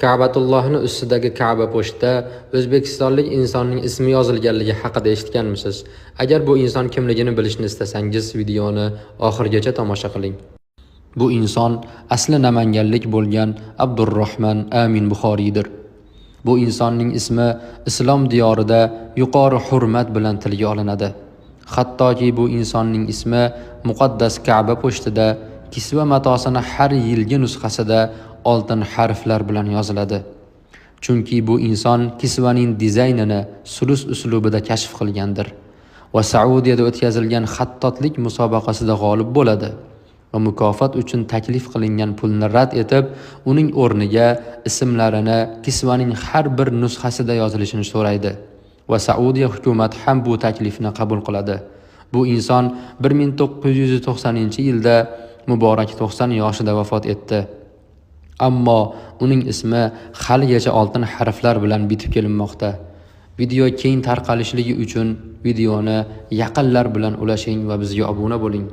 Ka'batullohning ustidagi Ka'ba po'stida O'zbekistonlik insonning ismi yozilganligi haqida eshitganmisiz? Agar bu inson kimligini bilishni istasangiz, videoni oxirigacha tomosha qiling. Bu inson asli namanganlik bo'lgan Abdurrahman Amin Buxoriydir. Bu insonning ismi islom diyorida yuqori hurmat bilan tilga olinadi. Hattoki bu insonning ismi muqaddas Ka'ba po'stida kisva matosini har yilgi nusxasida oltin harflar bilan yoziladi. Chunki bu inson kisvaning dizaynini sulus uslubida kashf qilgandir va Saudiyada o'tkazilgan xattotlik musobaqasida g'olib bo'ladi va mukofot uchun taklif qilingan pulni rad etib, uning o'rniga ismlarini kisvaning har bir nusxasida yozilishini so'raydi va Saudiya hukumati ham bu taklifni qabul qiladi. Bu inson 1990-yilda muborak 90 yoshida vafot etdi. Ammo uning ismi haligacha oltin harflar bilan bitib kelinmoqda. Video keng tarqalishligi uchun videoni yaqinlar bilan ulashing va bizga obuna bo'ling.